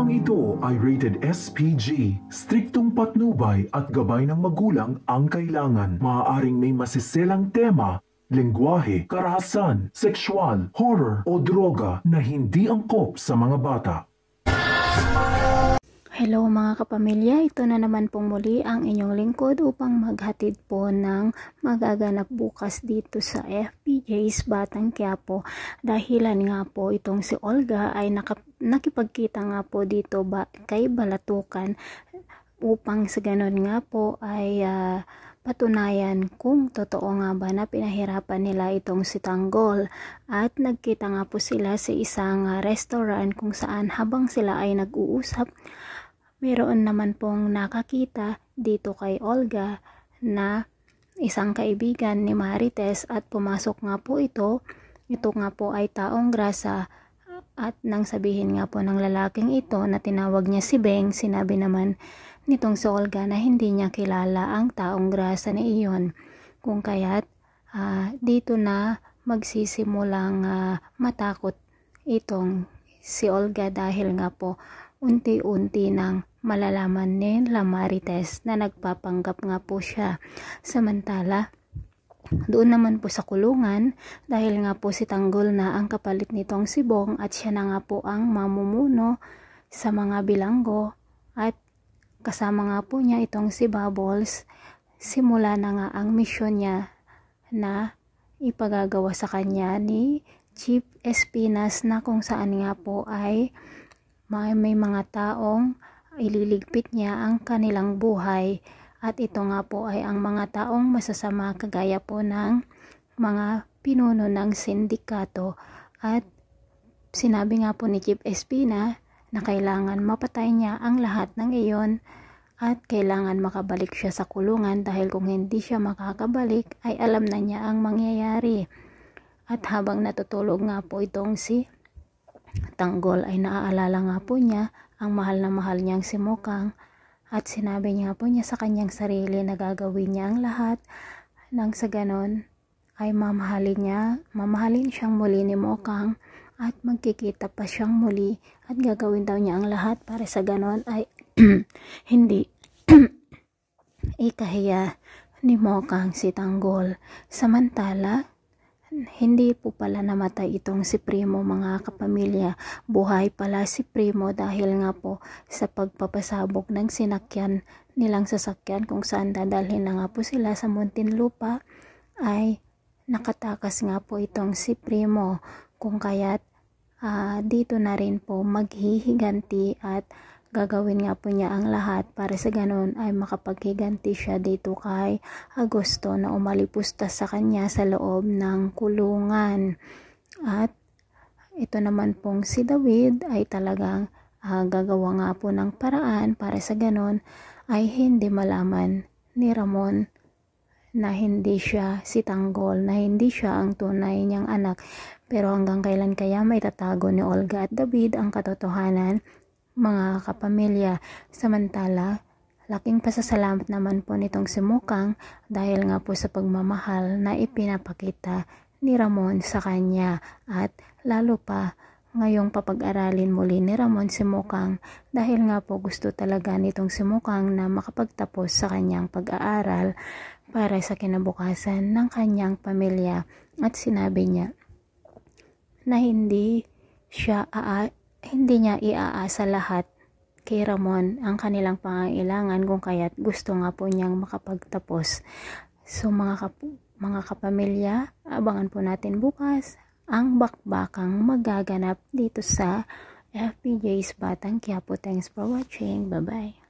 Programang ito ay rated SPG. Striktong patnubay at gabay ng magulang ang kailangan. Maaaring may masiselang tema, lengguwahe, karahasan, sexual, horror o droga na hindi angkop sa mga bata. Hello mga kapamilya, ito na naman pong muli ang inyong lingkod upang maghatid po ng magaganap bukas dito sa FPJ's Batang Quiapo. Dahilan nga po itong si Olga ay nakipagkita nga po dito kay Balatukan upang sa ganon nga po ay patunayan kung totoo nga ba na pinahirapan nila itong si Tanggol. At nagkita nga po sila sa isang restaurant kung saan habang sila ay nag-uusap, meron naman pong nakakita dito kay Olga na isang kaibigan ni Marites at pumasok nga po ito. Ito nga po ay taong grasa at nang sabihin nga po ng lalaking ito na tinawag niya si Beng, sinabi naman nitong si Olga na hindi niya kilala ang taong grasa na iyon. Kung kaya't dito na magsisimulang matakot itong si Olga dahil nga po unti-unti nang malalaman ni Marites na nagpapanggap nga po siya. Samantala, doon naman po sa kulungan, dahil nga po si Tanggol na ang kapalit nitong si Bong at siya na nga po ang mamumuno sa mga bilanggo at kasama nga po niya itong si Bubbles, simula na nga ang misyon niya na ipagagawa sa kanya ni Chief Espinas na kung saan nga po ay may mga taong ililigpit niya ang kanilang buhay. At ito nga po ay ang mga taong masasama kagaya po ng mga pinuno ng sindikato. At sinabi nga po ni Chief Espina na kailangan mapatay niya ang lahat ng iyon at kailangan makabalik siya sa kulungan dahil kung hindi siya makakabalik ay alam na niya ang mangyayari. At habang natutulog nga po itong si Tanggol ay naaalala nga po niya ang mahal na mahal niyang si Mokang at sinabi niya po niya sa kanyang sarili na gagawin niya ang lahat nang sa ganon ay mamahalin siyang muli ni Mokang at magkikita pa siyang muli at gagawin daw niya ang lahat para sa ganon ay hindi ikahiya ni Mokang si Tanggol. Samantala, hindi po pala namatay itong si Primo mga kapamilya. Buhay pala si Primo dahil nga po sa pagpapasabog ng nilang sasakyan kung saan dadalhin na nga po sila sa Muntinlupa ay nakatakas nga po itong si Primo. Kung kaya't dito na rin po maghihiganti at gagawin nga po niya ang lahat para sa ganon ay makapaghiganti siya dito kay Agosto na umalipusta sa kanya sa loob ng kulungan. At ito naman pong si David ay talagang gagawa nga po ng paraan para sa ganon ay hindi malaman ni Ramon na hindi siya si Tanggol, na hindi siya ang tunay niyang anak. Pero hanggang kailan kaya may tatago ni Olga at David ang katotohanan mga kapamilya? Samantala, laking pasasalamat naman po nitong si Mokang dahil nga po sa pagmamahal na ipinapakita ni Ramon sa kanya at lalo pa ngayong papag-aralin muli ni Ramon si Mokang dahil nga po gusto talaga nitong si Mokang na makapagtapos sa kanyang pag-aaral para sa kinabukasan ng kanyang pamilya. At sinabi niya na hindi niya iaasa lahat kay Ramon ang kanilang pangangailangan kung kaya't gusto nga po niyang makapagtapos. So mga kapamilya, abangan po natin bukas ang bakbakang magaganap dito sa FPJ's Batang Quiapo. Thanks for watching. Bye-bye.